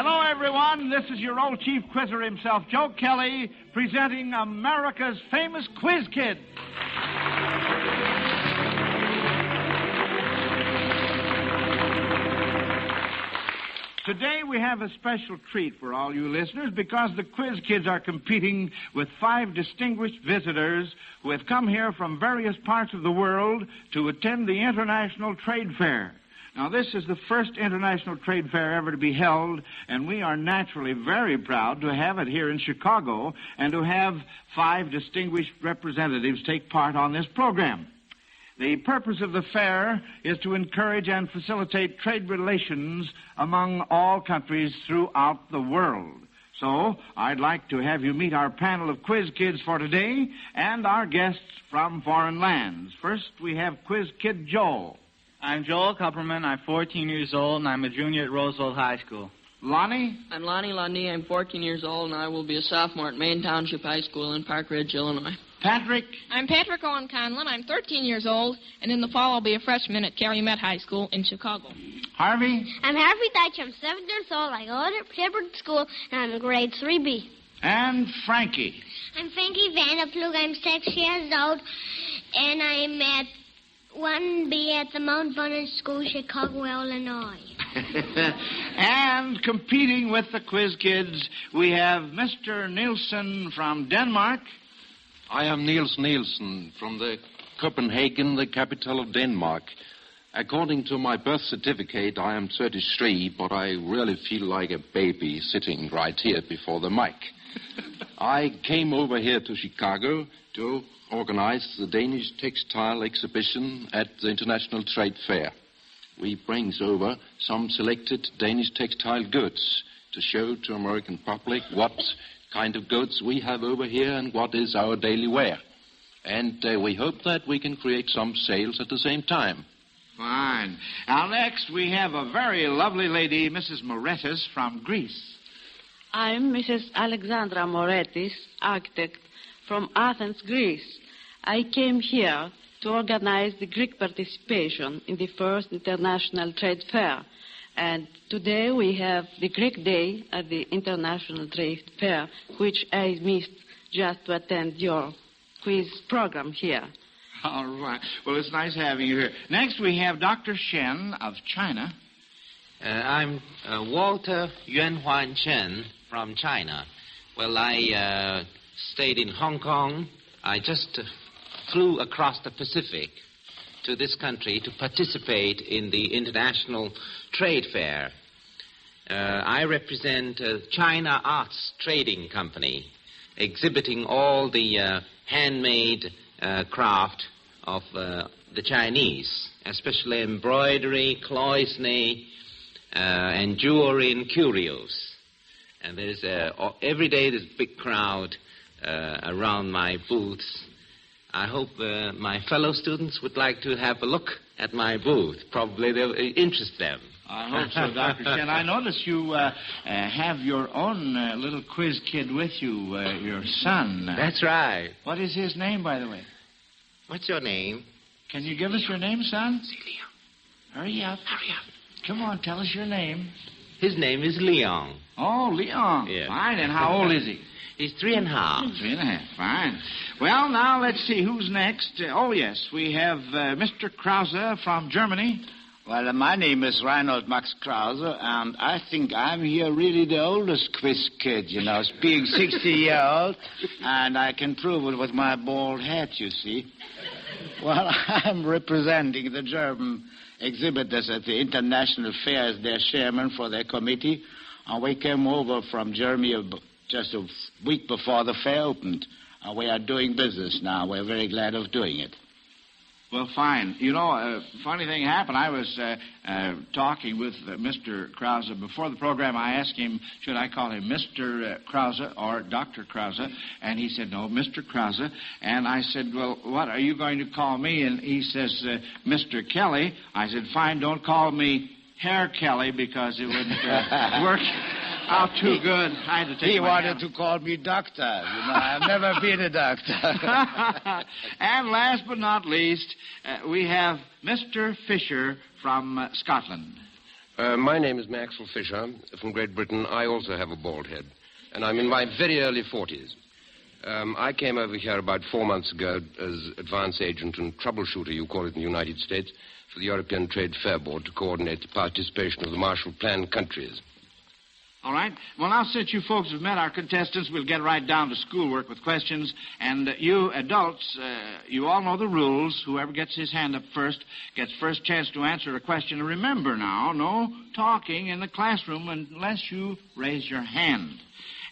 Hello, everyone. This is your old chief quizzer himself, Joe Kelly, presenting America's famous Quiz Kids. Today we have a special treat for all you listeners because the Quiz Kids are competing with 5 distinguished visitors who have come here from various parts of the world to attend the International Trade Fair. Now, this is the first international trade fair ever to be held, and we are naturally very proud to have it here in Chicago and to have 5 distinguished representatives take part on this program. The purpose of the fair is to encourage and facilitate trade relations among all countries throughout the world. So, I'd like to have you meet our panel of Quiz Kids for today and our guests from foreign lands. First, we have Quiz Kid Joel. I'm Joel Kupperman. I'm 14 years old, and I'm a junior at Roosevelt High School. Lonnie? I'm Lonnie Lundy. I'm 14 years old, and I will be a sophomore at Maine Township High School in Park Ridge, Illinois. Patrick? I'm Patrick Owen Conlon. I'm 13 years old, and in the fall I'll be a freshman at Calumet High School in Chicago. Harvey? I'm Harvey Deitch. I'm 7 years old. I go to Hibbert School, and I'm in grade 3B. And Frankie? I'm Frankie Vanderplug. I'm 6 years old, and I'm at 1B at the Mount Vernon School, Chicago, Illinois. And competing with the Quiz Kids, we have Mr. Nielsen from Denmark. I am Niels Nielsen from Copenhagen, the capital of Denmark. According to my birth certificate, I am 33, but I really feel like a baby sitting right here before the mic. I came over here to Chicago to organize the Danish textile exhibition at the International Trade Fair. We bring over some selected Danish textile goods to show to American public what kind of goods we have over here and what is our daily wear. And we hope that we can create some sales at the same time. Fine. Now, next, we have a very lovely lady, Mrs. Moretis from Greece. I'm Mrs. Alexandra Moretis, architect from Athens, Greece. I came here to organize the Greek participation in the first International Trade Fair. And today we have the Greek Day at the International Trade Fair, which I missed just to attend your quiz program here. All right. Well, it's nice having you here. Next, we have Dr. Shen of China. I'm Walter Yuanhuan Chen from China. Well, I stayed in Hong Kong. I just flew across the Pacific to this country to participate in the International Trade Fair. I represent China Arts Trading Company, exhibiting all the handmade craft of the Chinese, especially embroidery, cloisonne, and jewelry and curios. And there's every day there's a big crowd around my booths. I hope my fellow students would like to have a look at my booth. Probably they'll interest them. I hope so, Dr. Shen. I notice you have your own little quiz kid with you, your son. That's right. What is his name, by the way? What's your name? Can you give us your name, son? Leon. Hurry up. Hurry up. Come on, tell us your name. His name is Leon. Oh, Leon. Yeah. Fine. And how old is he? He's 3.5. 3.5. Fine. Well, now let's see who's next. Oh, yes, we have Mr. Krause from Germany. Well, my name is Reinhold Max Krause, and I think I'm here really the oldest quiz kid, being 60-year-old, and I can prove it with my bald head, you see. Well, I'm representing the German exhibitors at the International Fair as their chairman for their committee, and we came over from Germany just a week before the fair opened. We are doing business now. We're very glad of doing it. Well, fine. A funny thing happened. I was talking with Mr. Krause before the program. I asked him, should I call him Mr. Krause or Dr. Krause? And he said, no, Mr. Krause. And I said, well, what are you going to call me? And he says, Mr. Kelly. I said, fine, don't call me Herr Kelly because it wouldn't work out too good. I had to take He my wanted hammer. to call me doctor. I've never been a doctor. And last but not least, we have Mr. Fisher from Scotland. My name is Maxwell Fisher from Great Britain. I also have a bald head, and I'm in my very early 40s. I came over here about 4 months ago as advance agent and troubleshooter, you call it in the United States, for the European Trade Fair Board to coordinate the participation of the Marshall Plan countries. All right. Well, now, since you folks have met our contestants, we'll get right down to schoolwork with questions. And you adults, you all know the rules. Whoever gets his hand up first gets first chance to answer a question. And remember now, no talking in the classroom unless you raise your hand.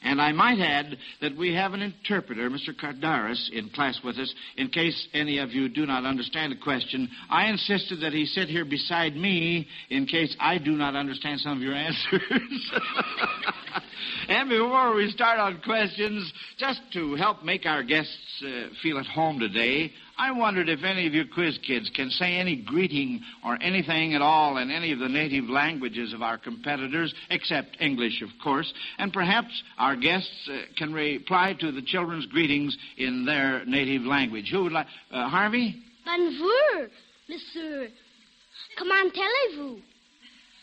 And I might add that we have an interpreter, Mr. Cardaris, in class with us. In case any of you do not understand a question, I insisted that he sit here beside me in case I do not understand some of your answers. And before we start on questions, just to help make our guests feel at home today, I wondered if any of you quiz kids can say any greeting or anything at all in any of the native languages of our competitors, except English, of course. And perhaps our guests can reply to the children's greetings in their native language. Who would like? Harvey? Bonjour, monsieur. Comment allez-vous?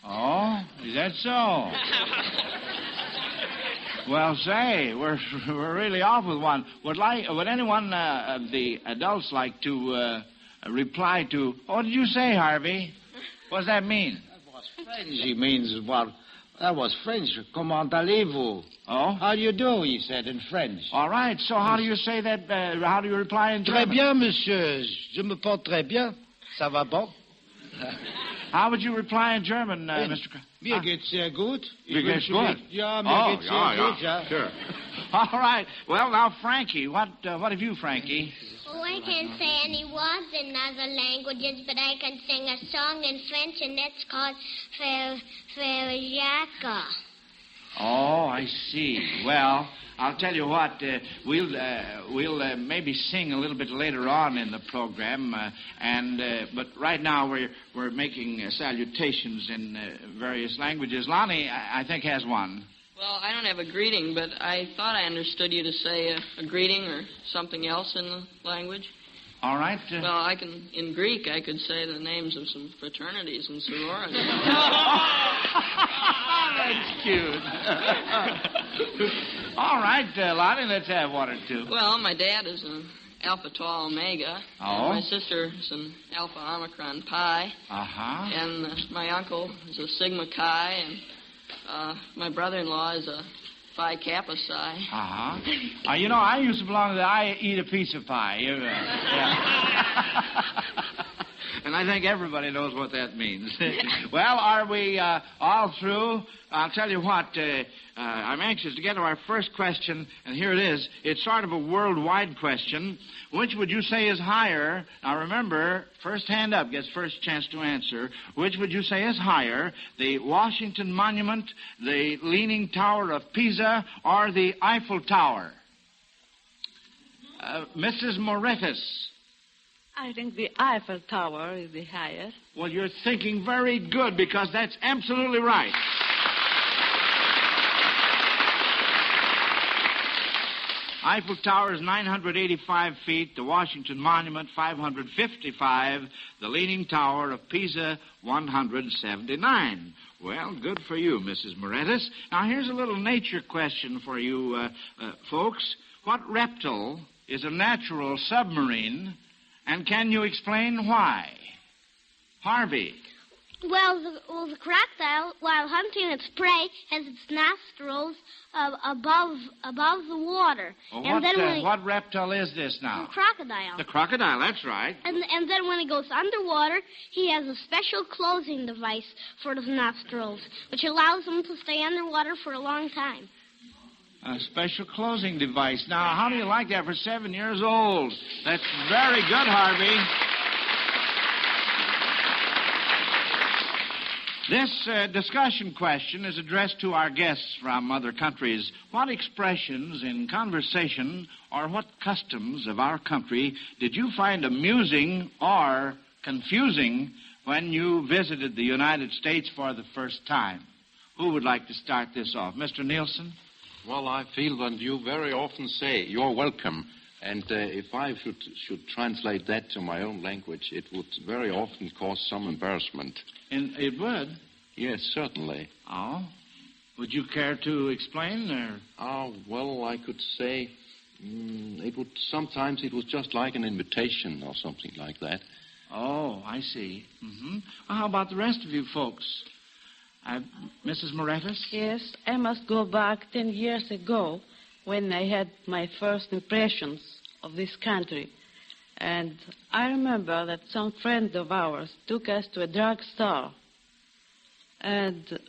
Oh, is that so? Well, say, we're really off with one. Would anyone of the adults like to reply to... What did you say, Harvey? What does that mean? That was French. He means, well, that was French. Comment allez-vous? Oh? How do you do, he said in French. All right, so how do you say that, how do you reply in German? Très bien, monsieur. Je me porte très bien. Ça va bon? How would you reply in German, Mr. Mir geht's sehr gut. Mir geht's gut? Ja, mir geht's sehr gut, ja. Sure. All right. Well, now, Frankie, what have you, Frankie? Oh, I can't say any words in other languages, but I can sing a song in French, and that's called Ferjaka. Oh, I see. Well, I'll tell you what, we'll maybe sing a little bit later on in the program, but right now we're making salutations in various languages. Lonnie, I think, has one. Well, I don't have a greeting, but I thought I understood you to say a greeting or something else in the language. All right. Well, in Greek, I could say the names of some fraternities and sororities. That's cute. All right, Lonnie, let's have one or two. Well, my dad is an Alpha Tau Omega. Oh. And my sister is an Alpha Omicron Pi. Uh-huh. And my uncle is a Sigma Chi. And my brother-in-law is a Phi Kappa Psi. Uh-huh. You know, I used to belong to the I eat a piece of pie. Yeah. And I think everybody knows what that means. Well, are we all through? I'll tell you what, I'm anxious to get to our first question, and here it is. It's sort of a worldwide question. Which would you say is higher? Now, remember, first hand up gets first chance to answer. Which would you say is higher, the Washington Monument, the Leaning Tower of Pisa, or the Eiffel Tower? Mrs. Moretis. I think the Eiffel Tower is the highest. Well, you're thinking very good, because that's absolutely right. Eiffel Tower is 985 feet, the Washington Monument 555, the Leaning Tower of Pisa 179. Well, good for you, Mrs. Moretis. Now, here's a little nature question for you folks. What reptile is a natural submarine, and can you explain why? Harvey. Well, the crocodile, while hunting its prey, has its nostrils above the water. Well, and then what reptile is this now? The crocodile. The crocodile, that's right. And then when he goes underwater, he has a special closing device for his nostrils, which allows him to stay underwater for a long time. A special closing device. Now, how do you like that for 7 years old? That's very good, Harvey. This discussion question is addressed to our guests from other countries. What expressions in conversation or what customs of our country did you find amusing or confusing when you visited the United States for the first time? Who would like to start this off? Mr. Nielsen? Well, I feel that you very often say, "You're welcome." And if I should translate that to my own language, it would very often cause some embarrassment. And it would? Yes, certainly. Oh? Would you care to explain, or? Oh, well, I could say sometimes it was just like an invitation or something like that. Oh, I see. Mm-hmm. Well, how about the rest of you folks? Mrs. Morettis? Yes, I must go back 10 years ago when I had my first impressions of this country. And I remember that some friend of ours took us to a drugstore. And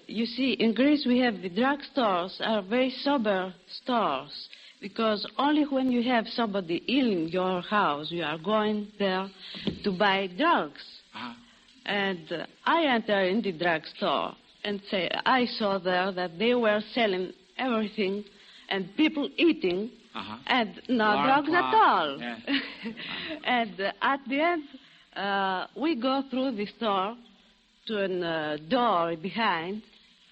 you see, in Greece we have the drugstores are very sober stores, because only when you have somebody ill in your house you are going there to buy drugs. Uh-huh. And I entered in the drugstore and I saw there that they were selling everything and people eating, and no drugs at all. Yeah. And at the end, we go through the store to a door behind,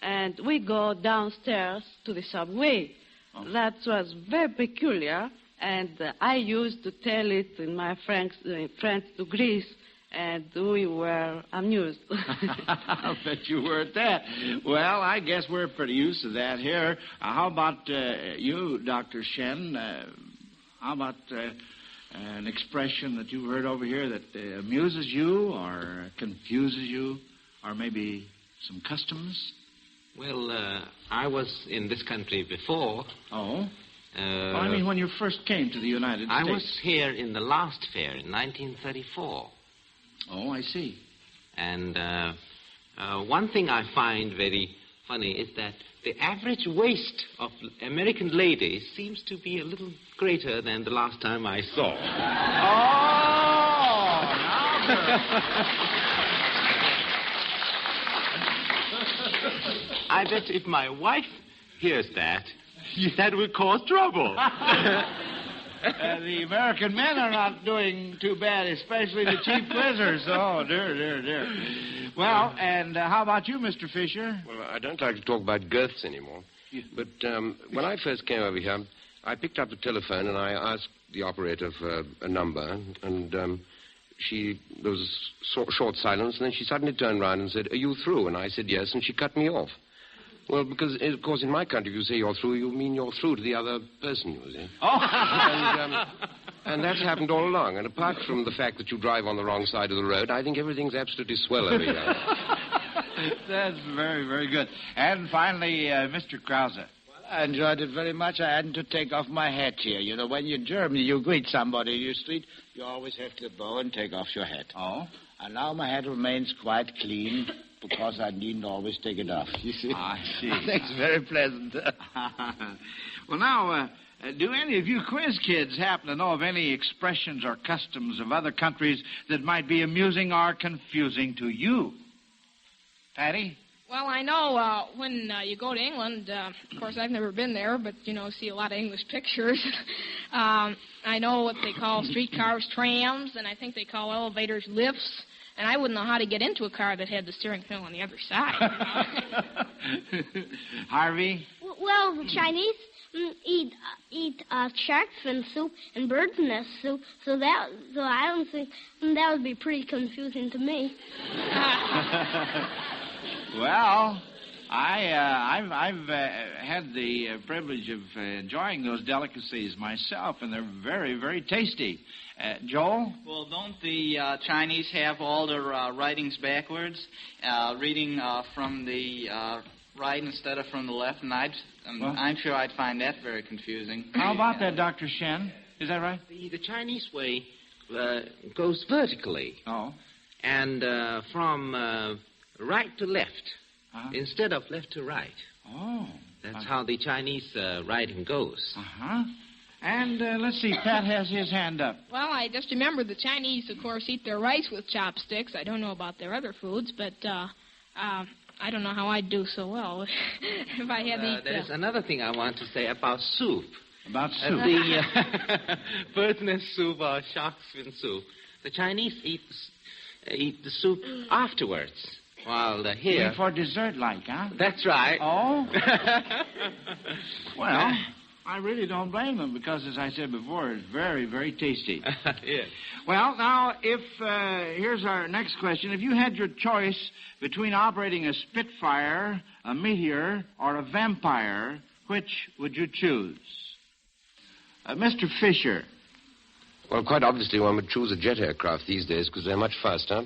and we go downstairs to the subway. Oh. That was very peculiar, and I used to tell it in my friends to Greece, and we were amused. I'll bet you were at that. Well, I guess we're pretty used to that here. How about you, Dr. Shen? How about an expression that you've heard over here that amuses you or confuses you, or maybe some customs? Well, I was in this country before. Oh? Well, I mean, when you first came to the United States. I was here in the last fair in 1934. Oh, I see. And one thing I find very funny is that the average waist of American ladies seems to be a little greater than the last time I saw. I bet if my wife hears that will cause trouble. The American men are not doing too bad, especially the cheap quizzers. Oh, dear, dear, dear. Well, and how about you, Mr. Fisher? Well, I don't like to talk about girths anymore. But when I first came over here, I picked up the telephone and I asked the operator for a number, and there was a short silence, and then she suddenly turned around and said, "Are you through?" And I said, "Yes," and she cut me off. Well, because, of course, in my country, if you say you're through, you mean you're through to the other person, you see. Oh! And that's happened all along. And apart from the fact that you drive on the wrong side of the road, I think everything's absolutely swell over here. That's very, very good. And finally, Mr. Krause. Well, I enjoyed it very much. I hadn't to take off my hat here. You know, when you're in Germany, you greet somebody in your street, you always have to bow and take off your hat. Oh? And now my hat remains quite clean, because I needn't always take it off, you see. I see. I think it's very pleasant. Well, now, do any of you quiz kids happen to know of any expressions or customs of other countries that might be amusing or confusing to you? Patty? Well, I know when you go to England, of course, I've never been there, but, see a lot of English pictures. I know what they call streetcars trams, and I think they call elevators lifts. And I wouldn't know how to get into a car that had the steering wheel on the other side. Harvey? Well, the Chinese eat shark fin soup and bird's nest soup, so I don't think that would be pretty confusing to me. Well, I've had the privilege of enjoying those delicacies myself, and they're very, very tasty. Joel? Well, don't the Chinese have all their writings backwards, reading from the right instead of from the left? And I'm sure I'd find that very confusing. How about that, Dr. Shen? Is that right? The Chinese way goes vertically. Oh. And from right to left, instead of left to right. Oh. That's how the Chinese writing goes. Uh-huh. And let's see, Pat has his hand up. Well, I just remember the Chinese, of course, eat their rice with chopsticks. I don't know about their other foods, but I don't know how I'd do so well if I had to eat... There is another thing I want to say about soup. About soup? The bird's nest soup or shark's fin soup. The Chinese eat the soup afterwards. While here... You mean for dessert, like, huh? That's right. Oh? Well... I really don't blame them because, as I said before, it's very, very tasty. Yes. Well, now, here's our next question. If you had your choice between operating a Spitfire, a Meteor, or a Vampire, which would you choose? Mr. Fisher. Well, quite obviously, one would choose a jet aircraft these days because they're much faster,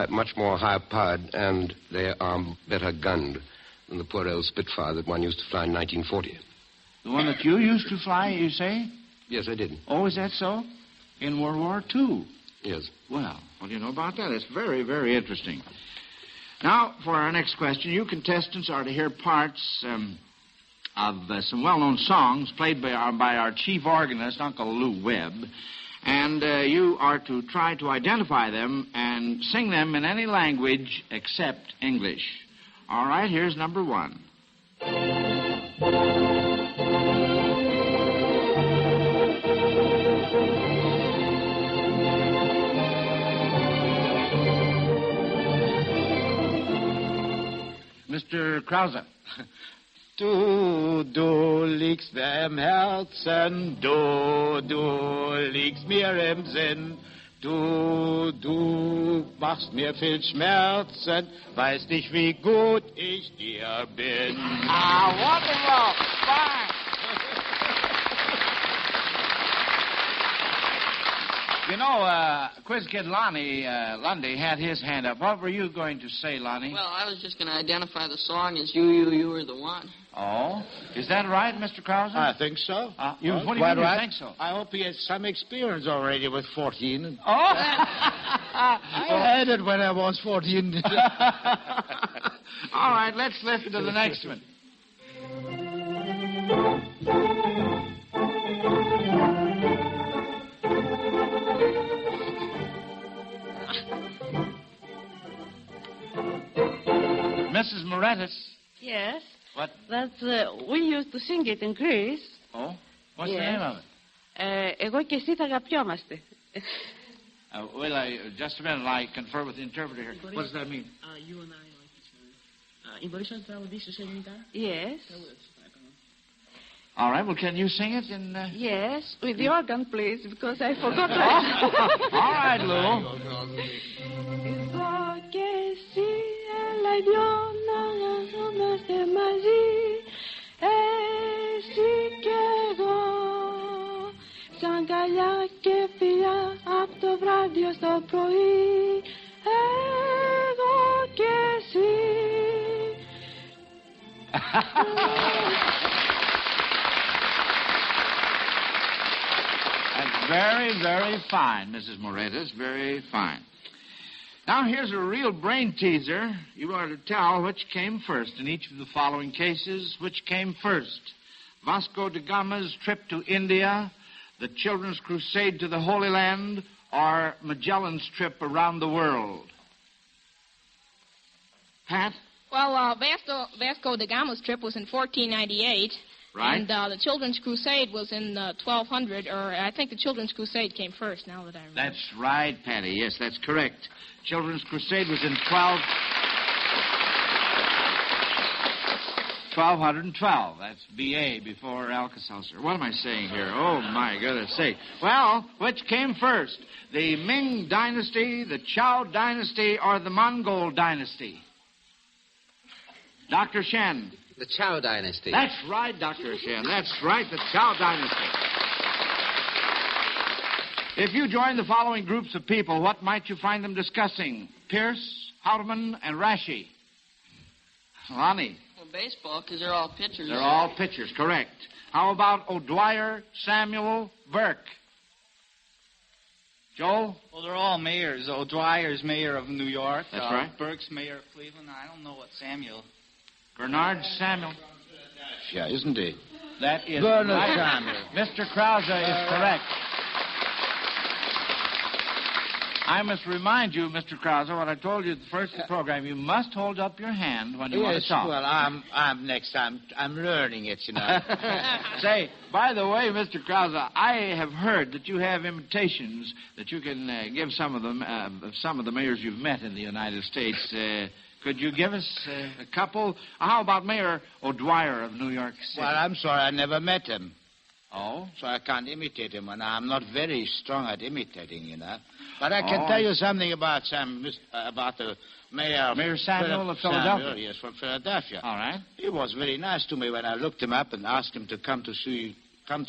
much more high-powered, and they are better gunned than the poor old Spitfire that one used to fly in 1940. The one that you used to fly, you say? Yes, I did. Oh, is that so? In World War II? Yes. Well, what do you know about that? It's very, very interesting. Now, for our next question, you contestants are to hear parts of some well-known songs played by our chief organist, Uncle Lou Webb. And you are to try to identify them and sing them in any language except English. All right, here's number one. Mr. Krause. Du liegst mir im Herzen, du liegst mir im Sinn. Du machst mir viel Schmerzen, weißt nicht, wie gut ich dir bin. Ah, wonderful. Fine. You know, Quiz Kid Lundy had his hand up. What were you going to say, Lonnie? Well, I was just going to identify the song as You Are the One. Oh, is that right, Mr. Krause? I think so. What do you mean you think so? I hope he has some experience already with 14. Oh! I had it when I was 14. All right, let's listen to the next one. Mrs. Morettis. Yes. What? That's, we used to sing it in Greece. Oh? What's the name of it? Εγώ και εσύ θα αγαπιόμαστε. Just a minute, I confer with the interpreter here. What does that mean? You and I μπορείς να τραγουδήσεις ελληνικά? Yes. All right, well, can you sing it in... Yes, with the organ, please, because I forgot. All right, Lou. Εγώ και εσύ, έλα δυο να είμαστε μαζί, εσύ και εγώ, σαν καλιά και φιλιά, απ' το βράδυ ως το πρωί, εγώ και εσύ. That's very, very fine, Mrs. Morettis. Very fine. Now, here's a real brain teaser. You are to tell which came first in each of the following cases. Which came first? Vasco da Gama's trip to India, the Children's Crusade to the Holy Land, or Magellan's trip around the world? Pat? Well, Vasco da Gama's trip was in 1498. Right. And the Children's Crusade was in 1200, or I think the Children's Crusade came first, now that I remember. That's right, Patty. Yes, that's correct. Children's Crusade was in 1212. That's B.A. before Alka-Seltzer. What am I saying here? Oh, my goodness sake. Well, which came first? The Ming Dynasty, the Chao Dynasty, or the Mongol Dynasty? Dr. Shen. The Chao Dynasty. That's right, Dr. Shen. That's right, the Chao Dynasty. If you join the following groups of people, what might you find them discussing? Pierce, Haldeman, and Rashi. Lonnie. Well, baseball, because they're all pitchers. They're all pitchers, correct. How about O'Dwyer, Samuel, Burke? Joel? Well, they're all mayors. O'Dwyer's mayor of New York. That's right. Burke's mayor of Cleveland. I don't know what Samuel... Bernard Samuel. Yeah, isn't he? That is Bernard right. Samuel. Mr. Krause is correct. I must remind you, Mr. Krause, what I told you at the first of the program. You must hold up your hand when you want to talk. Well, I'm next time. I'm learning it, you know. Say, by the way, Mr. Krause, I have heard that you have imitations that you can give some of the mayors you've met in the United States. Could you give us a couple? How about Mayor O'Dwyer of New York City? Well, I'm sorry, I never met him. Oh? So I can't imitate him, and I'm not very strong at imitating, But I can tell you something about the mayor. Mayor Samuel of Philadelphia. Samuel, yes, from Philadelphia. All right. He was very nice to me when I looked him up and asked him to come to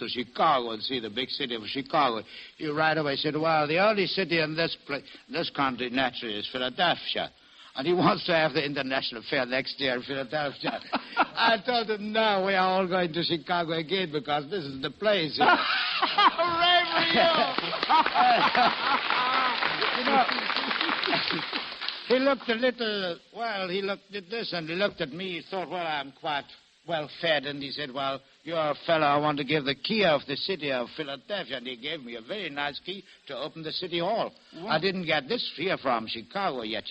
Chicago and see the big city of Chicago. He right away said, well, the only city in this country, naturally, is Philadelphia. And he wants to have the international fair next year in Philadelphia. I told him, no, we are all going to Chicago again because this is the place. Hooray for you! He looked a little, he looked at this and he looked at me. He thought, well, I'm quite well fed. And he said, well, you're a fellow I want to give the key of the city of Philadelphia. And he gave me a very nice key to open the city hall. What? I didn't get this here from Chicago yet,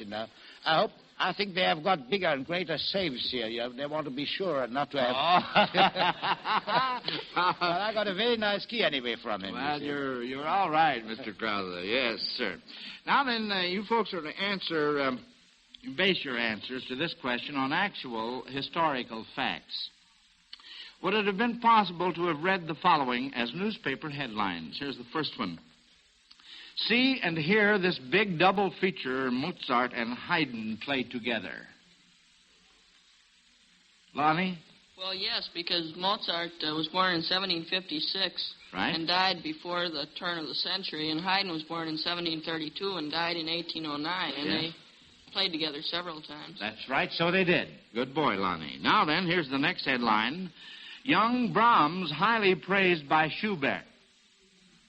I think they have got bigger and greater safes here. They want to be sure not to have... Well, I got a very nice key anyway from him. Well, you're all right, Mr. Krause. Yes, sir. Now then, you folks are to answer, base your answers to this question on actual historical facts. Would it have been possible to have read the following as newspaper headlines? Here's the first one. See and hear this big double feature Mozart and Haydn played together. Lonnie? Well, yes, because Mozart was born in 1756 and died before the turn of the century, and Haydn was born in 1732 and died in 1809, and they played together several times. That's right, so they did. Good boy, Lonnie. Now then, here's the next headline. Young Brahms highly praised by Schubert.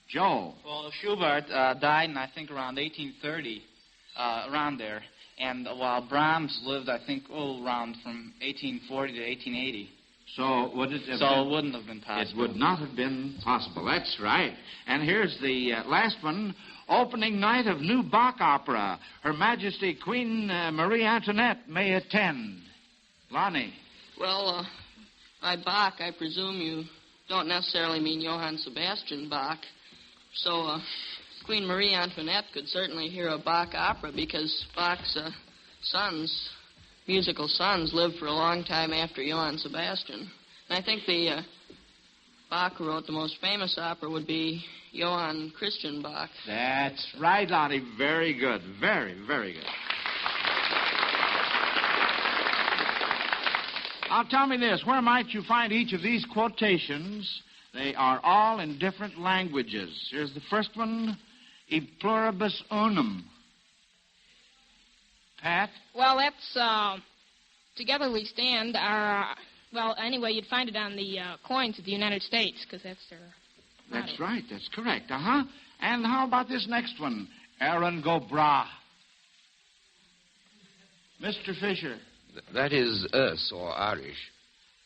Joe. Well, Schubert died in, I think, around 1830, around there. And while Brahms lived, I think, around from 1840 to 1880. So would it have it wouldn't have been possible. It would not have been possible. That's right. And here's the last one. Opening night of new Bach opera. Her Majesty Queen Marie Antoinette may attend. Lonnie. Well, by Bach, I presume you don't necessarily mean Johann Sebastian Bach. So Queen Marie Antoinette could certainly hear a Bach opera because Bach's musical sons, lived for a long time after Johann Sebastian. And I think the Bach who wrote the most famous opera would be Johann Christian Bach. That's right, Lonnie. Very good. Very, very good. Now, tell me this. Where might you find each of these quotations? They are all in different languages. Here's the first one, E pluribus unum. Pat? Well, that's Together We Stand. Anyway, you'd find it on the coins of the United States, because that's their motto. That's right. That's correct. Uh-huh. And how about this next one? Erin go bragh. Mr. Fisher. That is Erse, or Irish.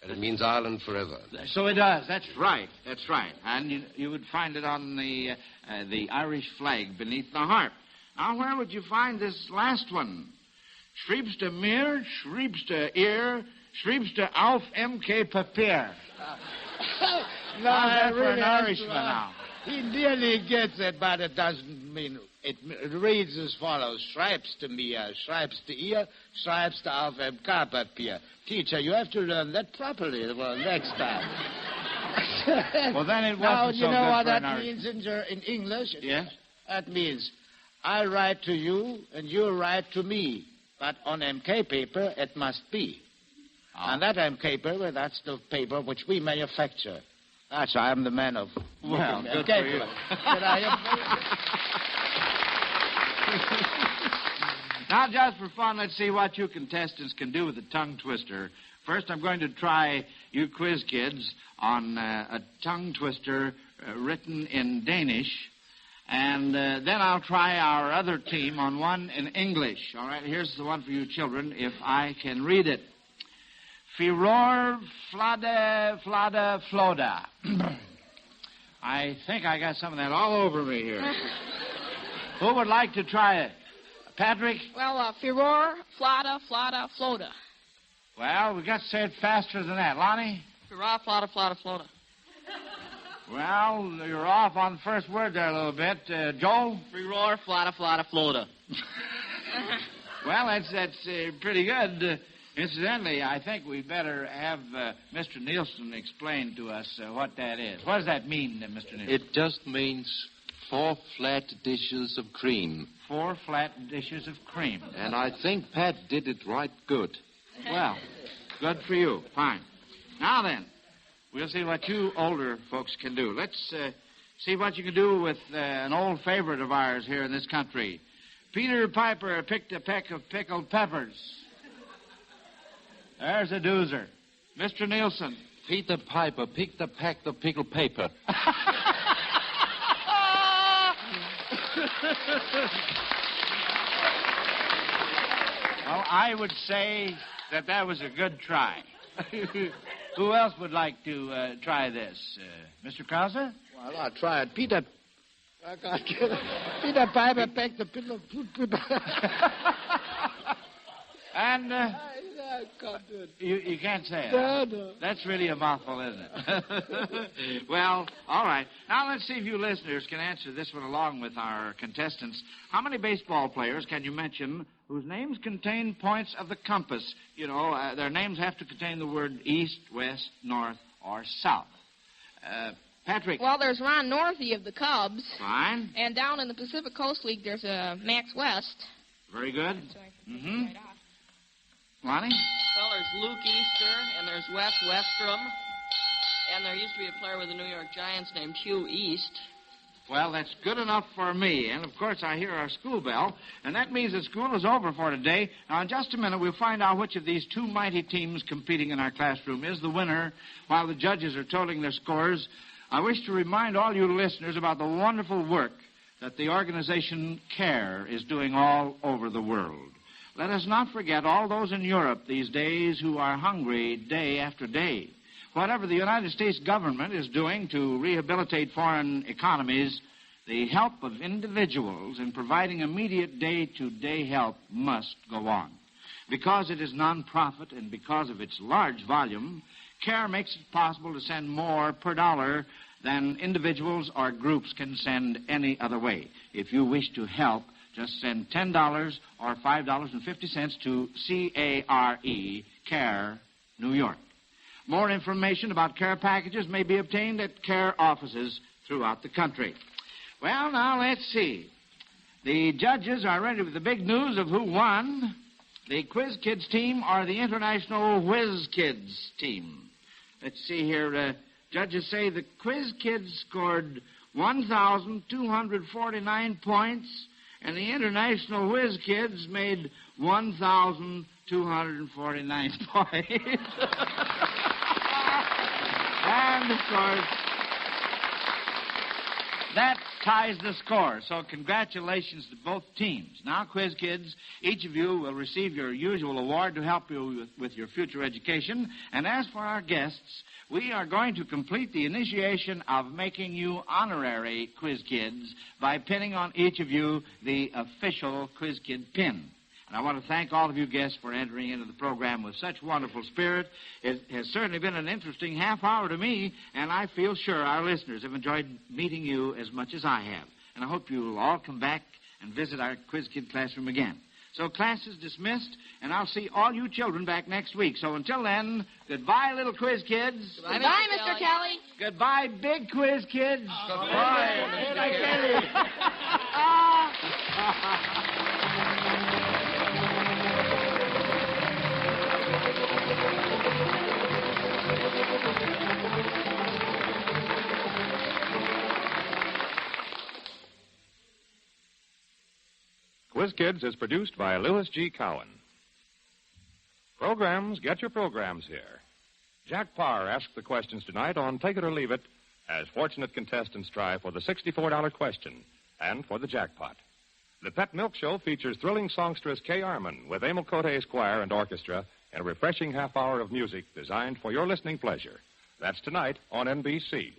And it means Ireland forever. So it does. That's right. That's right. And you would find it on the Irish flag beneath the harp. Now, where would you find this last one? Schreibste mir, schreibste ihr, schreibste auf MK Papier. No, for an Irishman now. He nearly gets it, but it doesn't mean... It reads as follows. Schreibste mir, schreibste ihr, schreibste auf MK Papier. Teacher, you have to learn that properly next time. Well, then it wasn't you know what that means in English? Yes? That means I write to you and you write to me. But on MK paper, it must be. Oh. And that MK paper, that's the paper which we manufacture. That's why I'm the man of... Well, good for you. Now, just for fun, let's see what you contestants can do with a tongue twister. First, I'm going to try you quiz kids on a tongue twister written in Danish. And then I'll try our other team on one in English. All right, here's the one for you children, if I can read it. Furor flada flada floda. I think I got some of that all over me here. Who would like to try it? Patrick? Well, furor flada flada floda. Well, we got to say it faster than that. Lonnie? Furor flada flada floda. Well, you're off on the first word there a little bit. Joel? Free roar, flotta, flotta, floata. Well, that's pretty good. Incidentally, I think we better have Mr. Nielsen explain to us what that is. What does that mean, Mr. Nielsen? It just means 4 flat dishes of cream. 4 flat dishes of cream. And I think Pat did it right good. Well, good for you. Fine. Now then, we'll see what you older folks can do. Let's see what you can do with an old favorite of ours here in this country. Peter Piper picked a peck of pickled peppers. There's a doozer. Mr. Nielsen. Peter Piper picked a pack of pickled paper. Well, I would say that was a good try. Who else would like to try this? Mr. Krause? Well, I'll try it. Peter Piper picked the pillow. And I can't do it. You can't say it. No. That's really a mouthful, isn't it? Well, all right. Now let's see if you listeners can answer this one along with our contestants. How many baseball players can you mention whose names contain points of the compass? You know, their names have to contain the word east, west, north, or south. Patrick. Well, there's Ron Northey of the Cubs. Fine. And down in the Pacific Coast League, there's Max West. Very good. Mm-hmm. Lonnie? Well, there's Luke Easter, and there's Wes Westrom. And there used to be a player with the New York Giants named Hugh East. Well, that's good enough for me. And, of course, I hear our school bell, and that means that school is over for today. Now, in just a minute, we'll find out which of these 2 mighty teams competing in our classroom is the winner while the judges are tolling their scores. I wish to remind all you listeners about the wonderful work that the organization CARE is doing all over the world. Let us not forget all those in Europe these days who are hungry day after day. Whatever the United States government is doing to rehabilitate foreign economies, the help of individuals in providing immediate day-to-day help must go on. Because it is non-profit and because of its large volume, CARE makes it possible to send more per dollar than individuals or groups can send any other way. If you wish to help, just send $10 or $5.50 to C-A-R-E, CARE, New York. More information about CARE packages may be obtained at CARE offices throughout the country. Well, now, let's see. The judges are ready with the big news of who won, the Quiz Kids team or the International Whiz Kids team. Let's see here. Judges say the Quiz Kids scored 1,249 points, and the International Whiz Kids made 1,249 points. And, of course, that ties the score. So congratulations to both teams. Now, Quiz Kids, each of you will receive your usual award to help you with your future education. And as for our guests, we are going to complete the initiation of making you honorary Quiz Kids by pinning on each of you the official Quiz Kid pin. And I want to thank all of you guests for entering into the program with such wonderful spirit. It has certainly been an interesting half hour to me, and I feel sure our listeners have enjoyed meeting you as much as I have. And I hope you'll all come back and visit our Quiz Kid classroom again. So class is dismissed, and I'll see all you children back next week. So until then, goodbye, little Quiz Kids. Goodbye, Mr. Kelly. Goodbye, big Quiz Kids. Goodbye, Mr. Kelly. Quiz Kids is produced by Lewis G. Cowan. Programs, get your programs here. Jack Parr asked the questions tonight on Take It or Leave It as fortunate contestants try for the $64 question and for the jackpot. The Pet Milk Show features thrilling songstress Kay Arman with Emil Cote's choir and orchestra in a refreshing half hour of music designed for your listening pleasure. That's tonight on NBC.